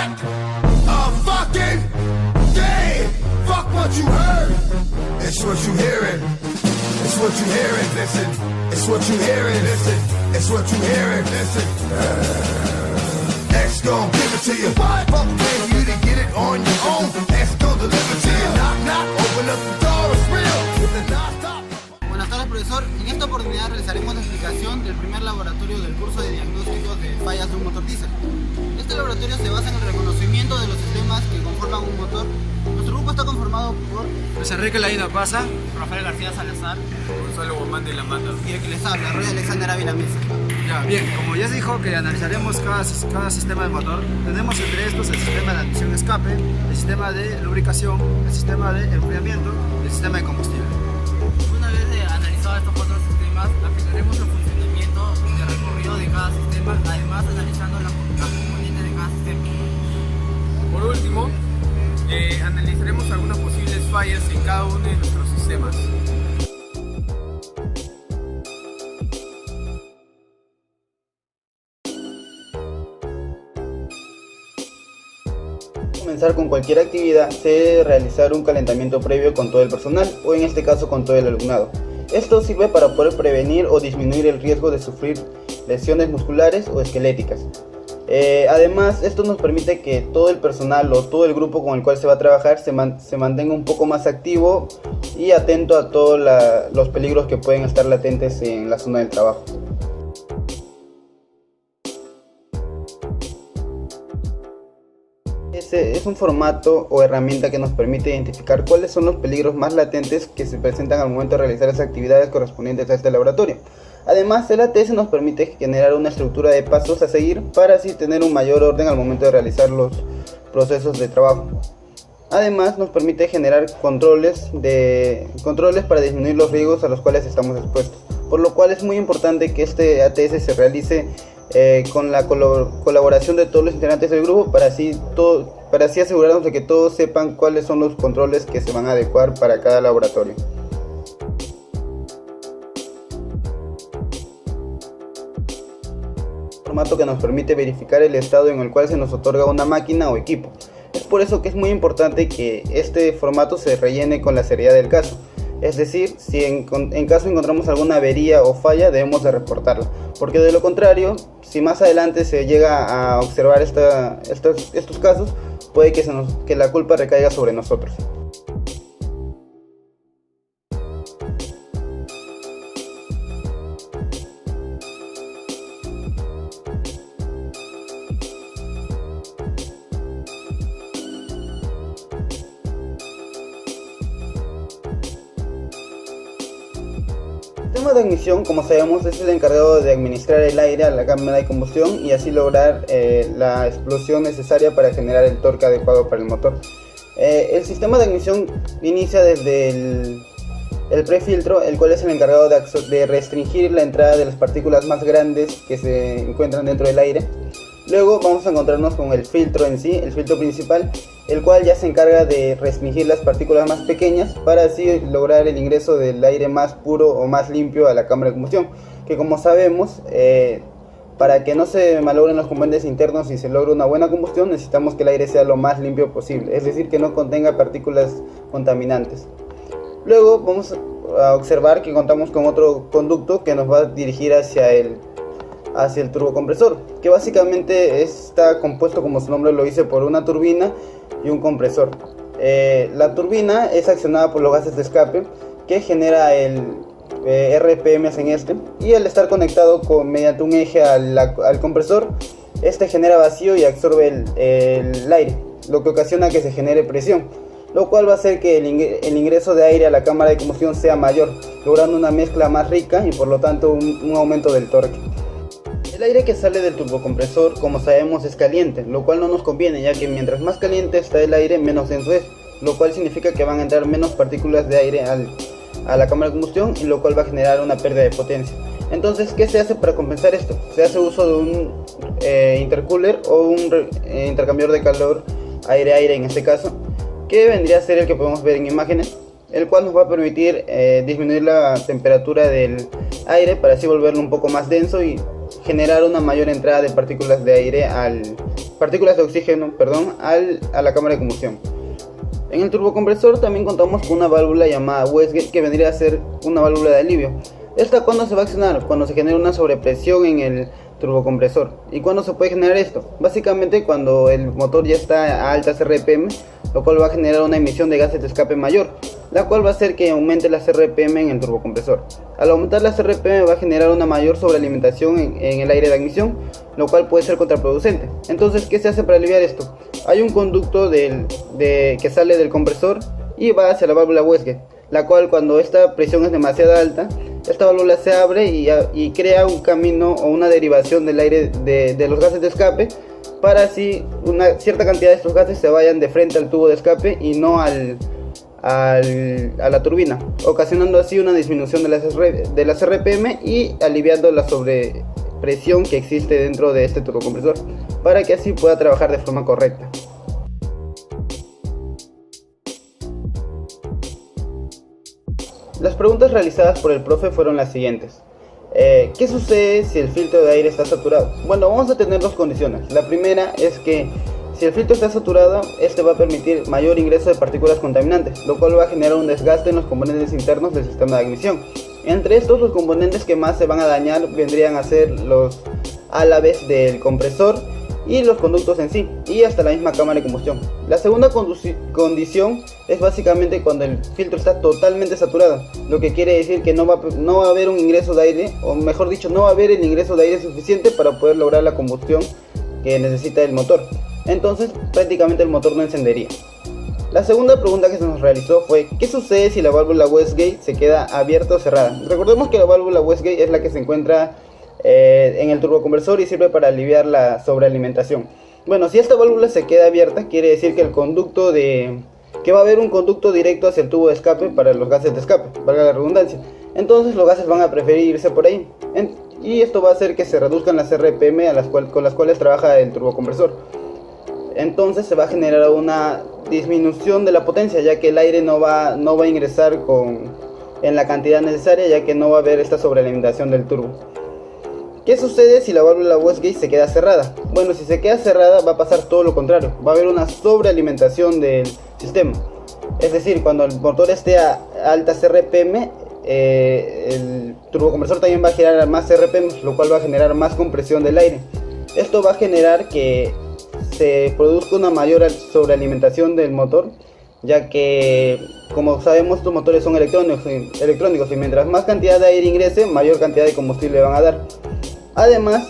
not a fucking thing. Fuck what you heard. It's what you hearing. It's what you hearing. Listen. It's what you hearing. Listen. It's what you hearing. Listen. X gon' give it to you. What? Fuck paying you to get it on your own. X gon' deliver to you. Knock knock. Open up the door. It's real. With the non-stop. Buenas tardes, profesor. En esta oportunidad realizaremos la explicación del primer laboratorio del curso de diagnóstico de fallas de un motor diésel. Este laboratorio se basa en el reconocimiento de los sistemas que conforman un motor. Nuestro grupo está conformado por Luis Enrique Laína Pasa, Rafael García Salazar Gonzalo Guzmán de la Mata. y el que les habla, Roy Alexander Ávila Mesa. Ya, bien, como ya se dijo que analizaremos cada sistema del motor, tenemos entre estos el sistema de admisión-escape, el sistema de lubricación, el sistema de enfriamiento y el sistema de combustible. Una vez analizados estos cuatro sistemas, aplicaremos el funcionamiento y el recorrido de cada sistema, además analizando las componentes de cada sistema. Por último, analizaremos algunas posibles fallas en cada uno de nuestros sistemas. Comenzar con cualquier actividad se debe realizar un calentamiento previo con todo el personal o en este caso con todo el alumnado. Esto sirve para poder prevenir o disminuir el riesgo de sufrir lesiones musculares o esqueléticas. Además, esto nos permite que todo el personal o todo el grupo con el cual se va a trabajar se mantenga un poco más activo y atento a todos los peligros que pueden estar latentes en la zona del trabajo. Es un formato o herramienta que nos permite identificar cuáles son los peligros más latentes que se presentan al momento de realizar las actividades correspondientes a este laboratorio. Además, el ATS nos permite generar una estructura de pasos a seguir para así tener un mayor orden al momento de realizar los procesos de trabajo. Además, nos permite generar controles para disminuir los riesgos a los cuales estamos expuestos, por lo cual es muy importante que este ATS se realice con la colaboración de todos los integrantes del grupo para así asegurarnos de que todos sepan cuáles son los controles que se van a adecuar para cada laboratorio. Formato que nos permite verificar el estado en el cual se nos otorga una máquina o equipo. Es por eso que es muy importante que este formato se rellene con la seriedad del caso. Es decir, si en caso encontramos alguna avería o falla, debemos de reportarla, porque de lo contrario, si más adelante se llega a observar estos casos, puede que la culpa recaiga sobre nosotros. El sistema de ignición, como sabemos, es el encargado de administrar el aire a la cámara de combustión y así lograr la explosión necesaria para generar el torque adecuado para el motor. El sistema de ignición inicia desde el prefiltro, el cual es el encargado de restringir la entrada de las partículas más grandes que se encuentran dentro del aire. Luego vamos a encontrarnos con el filtro en sí, el filtro principal, el cual ya se encarga de restringir las partículas más pequeñas para así lograr el ingreso del aire más puro o más limpio a la cámara de combustión, que como sabemos, para que no se malogren los componentes internos y se logre una buena combustión, necesitamos que el aire sea lo más limpio posible, es decir, que no contenga partículas contaminantes. Luego vamos a observar que contamos con otro conducto que nos va a dirigir hacia el turbocompresor, que básicamente está compuesto, como su nombre lo dice, por una turbina y un compresor. La turbina es accionada por los gases de escape que genera el RPMs en este, y al estar conectado mediante un eje al compresor, este genera vacío y absorbe el aire, lo que ocasiona que se genere presión, lo cual va a hacer que el ingreso de aire a la cámara de combustión sea mayor, logrando una mezcla más rica y por lo tanto un aumento del torque. El aire que sale del turbocompresor, como sabemos, es caliente, lo cual no nos conviene, ya que mientras más caliente está el aire, menos denso es, lo cual significa que van a entrar menos partículas de aire a la cámara de combustión, y lo cual va a generar una pérdida de potencia. Entonces, ¿qué se hace para compensar esto? Se hace uso de un intercooler o un intercambiador de calor aire-aire en este caso, que vendría a ser el que podemos ver en imágenes, el cual nos va a permitir disminuir la temperatura del aire para así volverlo un poco más denso y generar una mayor entrada de partículas de aire partículas de oxígeno, a la cámara de combustión. En el turbocompresor también contamos con una válvula llamada Westgate, que vendría a ser una válvula de alivio. ¿Esta cuándo se va a accionar? Cuando se genera una sobrepresión en el turbocompresor. ¿Y cuándo se puede generar esto? Básicamente cuando el motor ya está a altas RPM, lo cual va a generar una emisión de gases de escape mayor, la cual va a hacer que aumente las RPM en el turbocompresor. Al aumentar las RPM va a generar una mayor sobrealimentación en el aire de admisión, lo cual puede ser contraproducente. Entonces, ¿qué se hace para aliviar esto? Hay un conducto que sale del compresor y va hacia la válvula Westgate, la cual, cuando esta presión es demasiado alta, esta válvula se abre y crea un camino o una derivación del aire de los gases de escape, para así una cierta cantidad de estos gases se vayan de frente al tubo de escape y no a la turbina, ocasionando así una disminución de las RPM y aliviando la sobrepresión que existe dentro de este turbocompresor, para que así pueda trabajar de forma correcta. Las preguntas realizadas por el profe fueron las siguientes. ¿Qué sucede si el filtro de aire está saturado? Bueno, vamos a tener dos condiciones. La primera es que si el filtro está saturado, este va a permitir mayor ingreso de partículas contaminantes, lo cual va a generar un desgaste en los componentes internos del sistema de admisión. Entre estos, los componentes que más se van a dañar vendrían a ser los álabes del compresor y los conductos en sí, y hasta la misma cámara de combustión. La segunda condición es básicamente cuando el filtro está totalmente saturado, lo que quiere decir que no va a haber un ingreso de aire, o mejor dicho, no va a haber el ingreso de aire suficiente para poder lograr la combustión que necesita el motor. Entonces prácticamente el motor no encendería. La segunda pregunta que se nos realizó fue: ¿qué sucede si la válvula Westgate se queda abierta o cerrada? Recordemos que la válvula Westgate es la que se encuentra en el turbocompresor y sirve para aliviar la sobrealimentación. Bueno, si esta válvula se queda abierta, quiere decir que va a haber un conducto directo hacia el tubo de escape para los gases de escape, valga la redundancia. Entonces los gases van a preferir irse por ahí, y esto va a hacer que se reduzcan las RPM con las cuales trabaja el turbocompresor. Entonces se va a generar una disminución de la potencia, ya que el aire no va a ingresar en la cantidad necesaria, ya que no va a haber esta sobrealimentación del turbo. ¿Qué sucede si la válvula Westgate se queda cerrada? Bueno, si se queda cerrada va a pasar todo lo contrario, va a haber una sobrealimentación del sistema. Es decir, cuando el motor esté a altas RPM, el turbocompresor también va a generar más RPM, lo cual va a generar más compresión del aire. Esto va a generar que se produzca una mayor sobrealimentación del motor, ya que, como sabemos, estos motores son electrónicos y mientras más cantidad de aire ingrese, mayor cantidad de combustible van a dar. Además,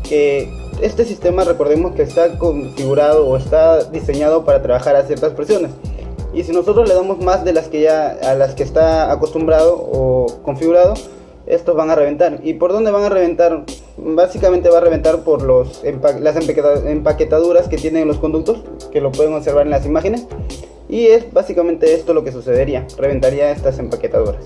que este sistema, recordemos que está configurado o está diseñado para trabajar a ciertas presiones, y si nosotros le damos más de las que está acostumbrado o configurado, estos van a reventar. ¿Y por dónde van a reventar? Básicamente va a reventar por las empaquetaduras que tienen los conductos, que lo pueden observar en las imágenes, y es básicamente esto lo que sucedería: reventaría estas empaquetaduras.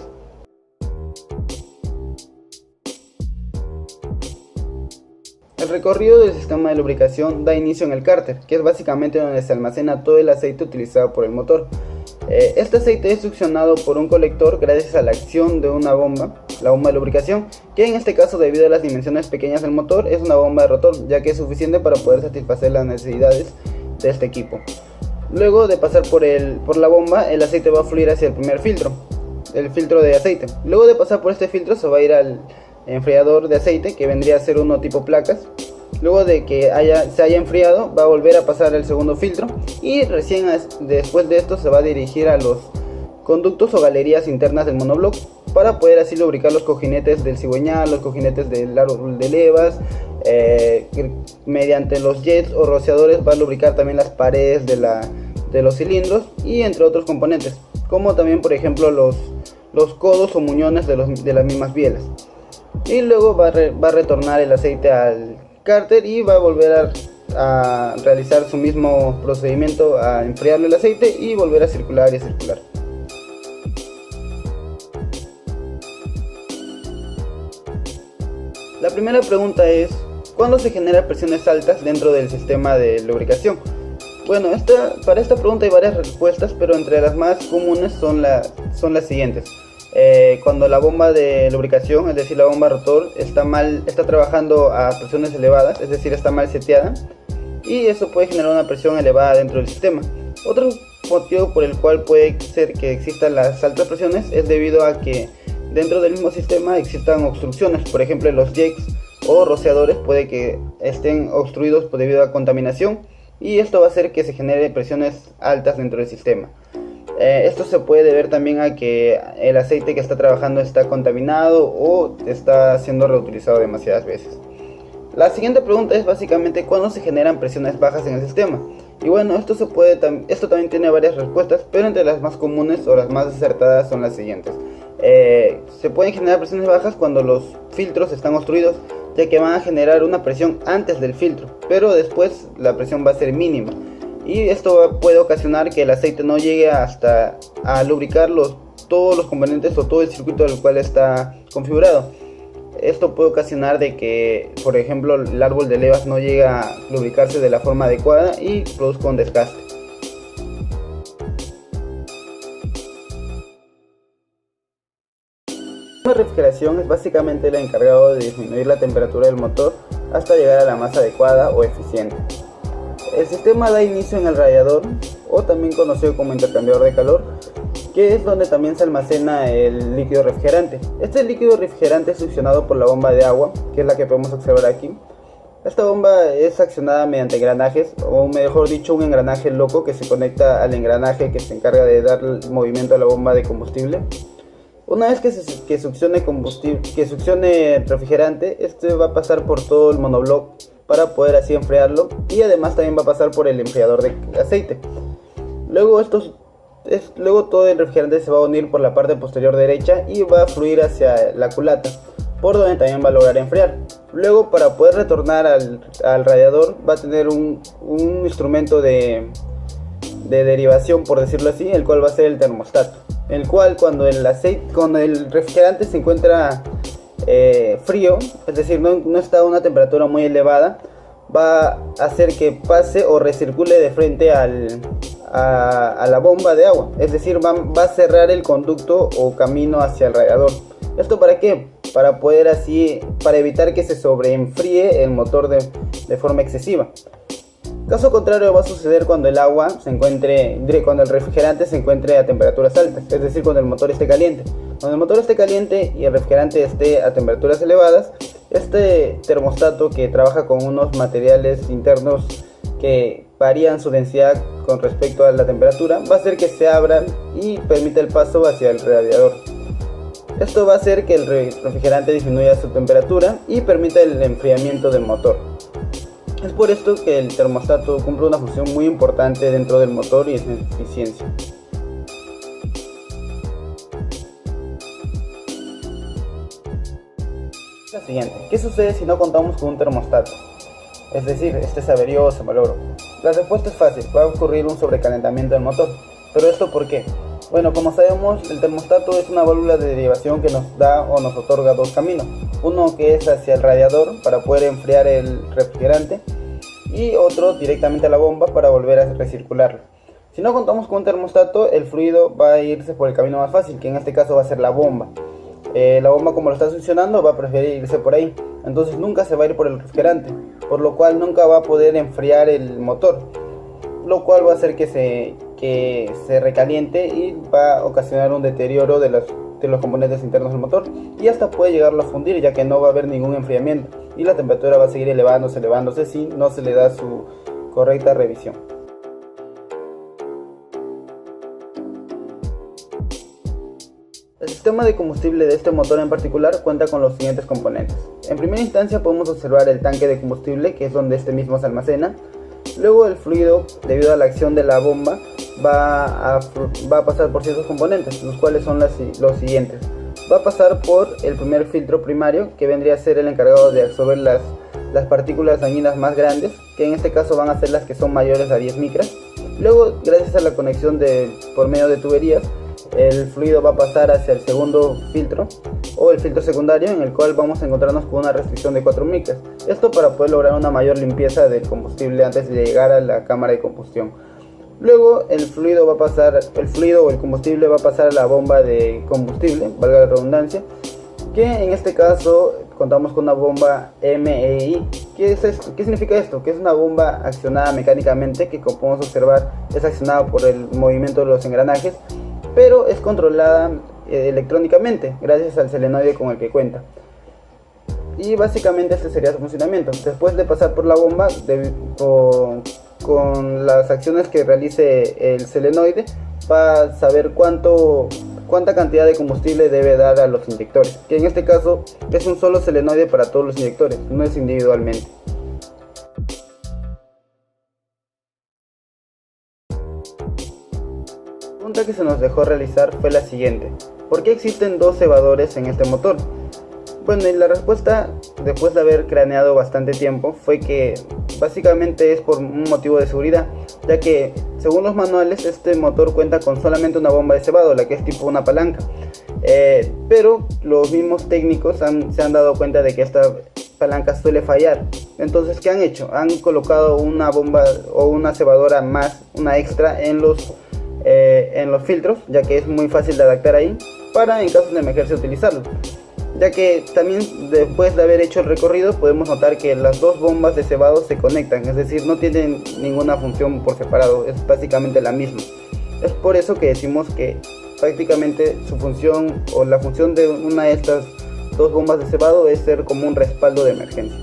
El recorrido del sistema de lubricación da inicio en el cárter, que es básicamente donde se almacena todo el aceite utilizado por el motor. Este aceite es succionado por un colector gracias a la acción de una bomba, la bomba de lubricación, que en este caso, debido a las dimensiones pequeñas del motor, es una bomba de rotor, ya que es suficiente para poder satisfacer las necesidades de este equipo. Luego de pasar por la bomba, el aceite va a fluir hacia el primer filtro, el filtro de aceite. Luego de pasar por este filtro, se va a ir al enfriador de aceite, que vendría a ser uno tipo placas. Luego de que se haya enfriado, va a volver a pasar al segundo filtro, y recién después de esto se va a dirigir a los conductos o galerías internas del monobloc, para poder así lubricar los cojinetes del cigüeñal, los cojinetes del árbol de levas. Mediante los jets o rociadores va a lubricar también las paredes de los cilindros, y entre otros componentes, como también, por ejemplo, los codos o muñones de las mismas bielas. Y luego va a retornar el aceite al cárter y va a volver a realizar su mismo procedimiento, a enfriarle el aceite y volver a circular y a circular. La primera pregunta es: ¿cuándo se generan presiones altas dentro del sistema de lubricación? Bueno, para esta pregunta hay varias respuestas, pero entre las más comunes son las siguientes. Cuando la bomba de lubricación, es decir, la bomba rotor, está trabajando a presiones elevadas, es decir, está mal seteada. y eso puede generar una presión elevada dentro del sistema. Otro motivo por el cual puede ser que existan las altas presiones es debido a que dentro del mismo sistema existan obstrucciones. Por ejemplo, los jacks o rociadores puede que estén obstruidos debido a contaminación, y esto va a hacer que se genere presiones altas dentro del sistema. Esto se puede deber también a que el aceite que está trabajando está contaminado o está siendo reutilizado demasiadas veces. La siguiente pregunta es básicamente ¿cuándo se generan presiones bajas en el sistema? Y bueno, esto también tiene varias respuestas, pero entre las más comunes o las más acertadas son las siguientes. Se pueden generar presiones bajas cuando los filtros están obstruidos, ya que van a generar una presión antes del filtro, pero después la presión va a ser mínima, y esto puede ocasionar que el aceite no llegue hasta a lubricar todos los componentes o todo el circuito del cual está configurado. Esto puede ocasionar de que, por ejemplo, el árbol de levas no llegue a lubricarse de la forma adecuada y produzca un desgaste. La refrigeración es básicamente el encargado de disminuir la temperatura del motor hasta llegar a la más adecuada o eficiente. El sistema da inicio en el radiador, o también conocido como intercambiador de calor, que es donde también se almacena el líquido refrigerante. Este líquido refrigerante es succionado por la bomba de agua, que es la que podemos observar aquí. Esta bomba es accionada mediante engranajes, o mejor dicho, un engranaje loco que se conecta al engranaje que se encarga de dar movimiento a la bomba de combustible. Una vez que succione refrigerante, este va a pasar por todo el monobloc para poder así enfriarlo, y además también va a pasar por el enfriador de aceite. Luego todo el refrigerante se va a unir por la parte posterior derecha y va a fluir hacia la culata, por donde también va a lograr enfriar. Luego, para poder retornar al radiador, va a tener un instrumento de derivación, por decirlo así, el cual va a ser el termostato, el cual cuando el refrigerante se encuentra frío, es decir, no está a una temperatura muy elevada, va a hacer que pase o recircule de frente a la bomba de agua, es decir, va a cerrar el conducto o camino hacia el radiador. ¿Esto para qué? Para evitar que se sobreenfríe el motor de forma excesiva. Caso contrario va a suceder cuando el refrigerante se encuentre a temperaturas altas, es decir, cuando el motor esté caliente. Cuando el motor esté caliente y el refrigerante esté a temperaturas elevadas, este termostato, que trabaja con unos materiales internos que varían su densidad con respecto a la temperatura, va a hacer que se abra y permita el paso hacia el radiador. Esto va a hacer que el refrigerante disminuya su temperatura y permita el enfriamiento del motor. Es por esto que el termostato cumple una función muy importante dentro del motor y en su eficiencia. La siguiente: ¿qué sucede si no contamos con un termostato? Es decir, este se averió o se malogró. La respuesta es fácil: va a ocurrir un sobrecalentamiento del motor. ¿Pero esto por qué? Bueno, como sabemos, el termostato es una válvula de derivación que nos da o nos otorga dos caminos. Uno que es hacia el radiador para poder enfriar el refrigerante, y otro directamente a la bomba para volver a recircularlo. Si no contamos con un termostato, el fluido va a irse por el camino más fácil, que en este caso va a ser la bomba. La bomba, como lo está succionando, va a preferir irse por ahí, entonces nunca se va a ir por el refrigerante, por lo cual nunca va a poder enfriar el motor, lo cual va a hacer que se recaliente y va a ocasionar un deterioro de los componentes internos del motor, y hasta puede llegarlo a fundir, ya que no va a haber ningún enfriamiento y la temperatura va a seguir elevándose si no se le da su correcta revisión. El sistema de combustible de este motor en particular cuenta con los siguientes componentes. En primera instancia podemos observar el tanque de combustible, que es donde este mismo se almacena. Luego el fluido, debido a la acción de la bomba, va a pasar por ciertos componentes, los cuales son los siguientes. Va a pasar por el primer filtro primario, que vendría a ser el encargado de absorber las partículas dañinas más grandes, que en este caso van a ser las que son mayores a 10 micras. Luego, gracias a la conexión por medio de tuberías, el fluido va a pasar hacia el segundo filtro o el filtro secundario, en el cual vamos a encontrarnos con una restricción de 4 micras. Esto para poder lograr una mayor limpieza del combustible antes de llegar a la cámara de combustión. Luego el fluido o el combustible va a pasar a la bomba de combustible, valga la redundancia, que en este caso contamos con una bomba MEI, ¿Qué es esto? ¿Qué significa esto? Que es una bomba accionada mecánicamente, que como podemos observar es accionada por el movimiento de los engranajes, pero es controlada electrónicamente gracias al solenoide con el que cuenta. Y básicamente este sería su funcionamiento. Después de pasar por la bomba, con las acciones que realice el solenoide, va a saber cuánta cantidad de combustible debe dar a los inyectores, que en este caso es un solo solenoide para todos los inyectores, no es individualmente. La pregunta que se nos dejó realizar fue la siguiente: ¿por qué existen dos cebadores en este motor? Bueno, y la respuesta, después de haber craneado bastante tiempo, fue que básicamente es por un motivo de seguridad, ya que según los manuales este motor cuenta con solamente una bomba de cebado, la que es tipo una palanca, pero los mismos técnicos se han dado cuenta de que esta palanca suele fallar. Entonces, ¿qué han hecho? Han colocado una bomba o una cebadora más, una extra en los filtros, ya que es muy fácil de adaptar ahí para en caso de emergencia utilizarlo. Ya que también después de haber hecho el recorrido podemos notar que las dos bombas de cebado se conectan, es decir, no tienen ninguna función por separado, es básicamente la misma. Es por eso que decimos que prácticamente su función o la función de una de estas dos bombas de cebado es ser como un respaldo de emergencia.